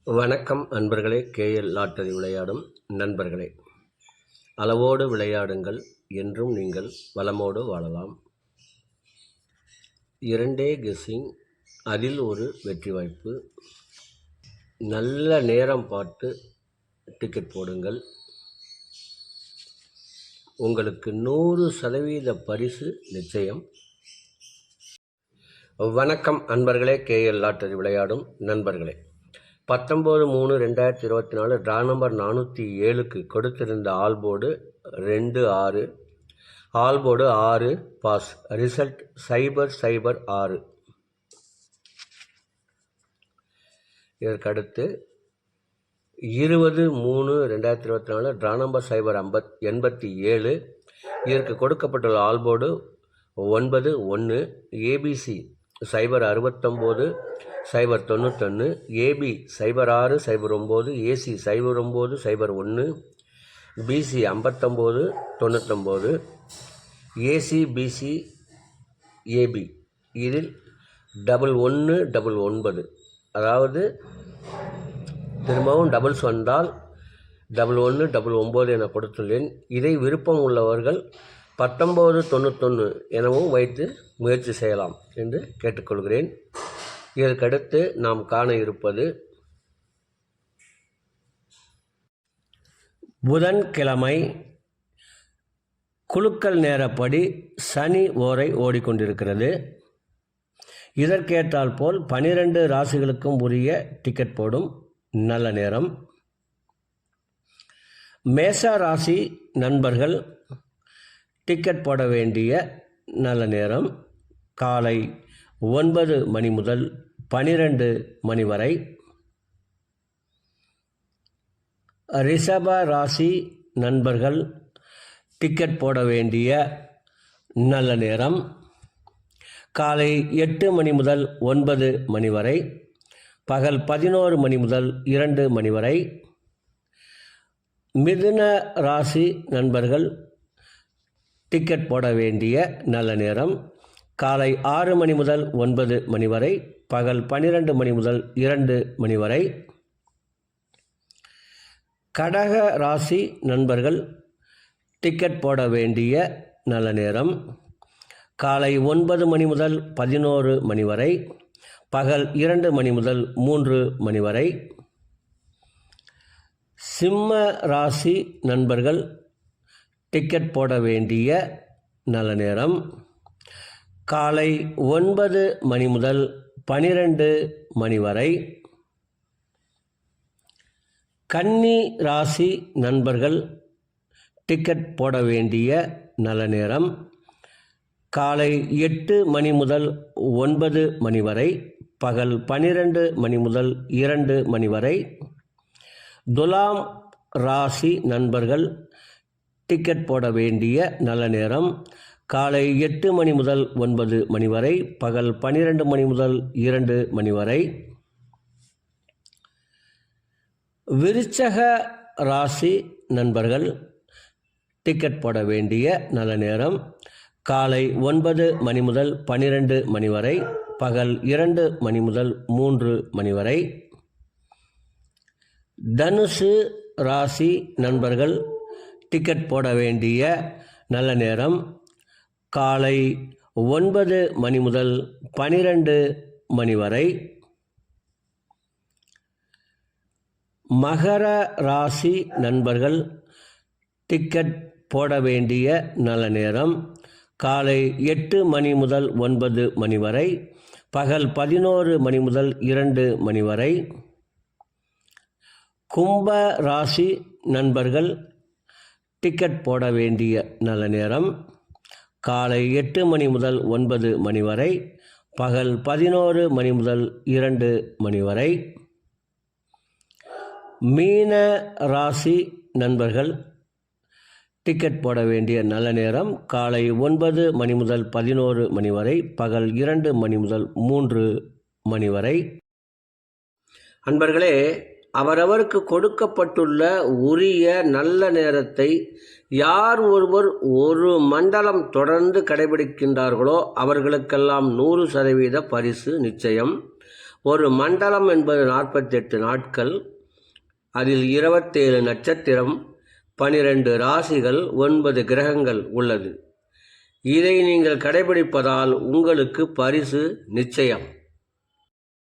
வணக்கம் அன்பர்களே. KL lottery விளையாடும் நண்பர்களே, அளவோடு விளையாடுங்கள், என்றும் நீங்கள் வளமோடு வாழலாம். 2 கெஸ்ஸிங், அதில் ஒரு வெற்றி வாய்ப்பு. நல்ல நேரம் பார்த்து டிக்கெட் போடுங்கள். உங்களுக்கு 100% பரிசு நிச்சயம். வணக்கம் அன்பர்களே. கேஎல் லாட்டரி விளையாடும் நண்பர்களே, 19/3/2024 ட்ரா நம்பர் 407க்கு கொடுத்திருந்த ஆல்போர்டு 26, ஆல்போர்டு 6 பாஸ், ரிசல்ட் 006. இதற்கடுத்து 20/3/2024 ட்ரா நம்பர் 087, இதற்கு கொடுக்கப்பட்டுள்ள all board 9-1, ABC 069, 091, AB 0609, AC 0901, BC 5999, AC BC AB இதில் 1199, அதாவது திரும்பவும் டபுள்ஸ் வந்தால் 1199 என கொடுத்துள்ளேன். இதை விருப்பம் உள்ளவர்கள் 1991 எனவும் வைத்து முயற்சி செய்யலாம் என்று கேட்டுக்கொள்கிறேன். இதற்கடுத்து நாம் காண இருப்பது புதன்கிழமை குலுக்கல் நேரப்படி சனி ஓரை ஓடிக்கொண்டிருக்கிறது. இதற்கேற்றால் போல் 12 ராசிகளுக்கும் உரிய டிக்கெட் போடும் நல்ல நேரம். மேஷ ராசி நண்பர்கள் டிக்கெட் போட வேண்டிய நல்ல நேரம் காலை 9 மணி முதல் 12 மணி வரை. ரிஷப ராசி நண்பர்கள் டிக்கெட் போட வேண்டிய நல்ல நேரம் காலை 8 மணி முதல் 9 மணி வரை, பகல் 11 மணி முதல் 2 மணி வரை. மிதுன ராசி நண்பர்கள் டிக்கெட் போட வேண்டிய நல்ல நேரம் காலை 6 மணி முதல் 9 மணி வரை, பகல் 12 மணி முதல் 2 மணி வரை. கடக ராசி நண்பர்கள் டிக்கெட் போட வேண்டிய நல்ல நேரம் காலை 9 மணி முதல் 11 மணி வரை, பகல் 2 மணி முதல் 3 மணி வரை. சிம்ம ராசி நண்பர்கள் டிக்கெட் போட வேண்டிய நல்ல நேரம் காலை 9 மணி முதல் 12 மணி வரை. கன்னி ராசி நண்பர்கள் டிக்கெட் போட வேண்டிய நல்ல நேரம் காலை 8 மணி முதல் 9 மணி வரை, பகல் 12 மணி முதல் 2 மணி வரை. துலாம் ராசி நண்பர்கள் டிக்கெட் போட வேண்டிய நல்ல நேரம் காலை 8 மணி முதல் 9 மணி வரை, பகல் 12 மணி முதல் 2 மணி வரை. விருச்சக ராசி நண்பர்கள் டிக்கெட் போட வேண்டிய நல்ல நேரம் காலை 9 மணி முதல் 12 மணி வரை, பகல் 2 மணி முதல் 3 மணி வரை. தனுசு ராசி நண்பர்கள் டிக்கெட் போட வேண்டிய நல்ல நேரம் காலை 9 மணி முதல் 12 மணி வரை. மகர ராசி நண்பர்கள் டிக்கெட் போட வேண்டிய நல்ல நேரம் காலை 8 மணி முதல் 9 மணி வரை, பகல் 11 மணி முதல் 2 மணி வரை. கும்ப ராசி நண்பர்கள் டிக்கெட் போட வேண்டிய நல்ல நேரம் காலை 8 மணி முதல் 9 மணி வரை, பகல் 11 மணி முதல் 2 மணி வரை. மீன ராசி நண்பர்கள் டிக்கெட் போட வேண்டிய நல்ல நேரம் காலை 9 மணி முதல் 11 மணி வரை, பகல் 2 மணி முதல் 3 மணி வரை. அன்பர்களே, அவரவருக்கு கொடுக்கப்பட்டுள்ள உரிய நல்ல நேரத்தை யார் ஒருவர் ஒரு மண்டலம் தொடர்ந்து கடைபிடிக்கின்றார்களோ அவர்களுக்கெல்லாம் 100% பரிசு நிச்சயம். ஒரு மண்டலம் என்பது 48 நாட்கள், அதில் 27 நட்சத்திரம், 12 ராசிகள், 9 கிரகங்கள் உள்ளது. இதை நீங்கள் கடைபிடிப்பதால் உங்களுக்கு பரிசு நிச்சயம்.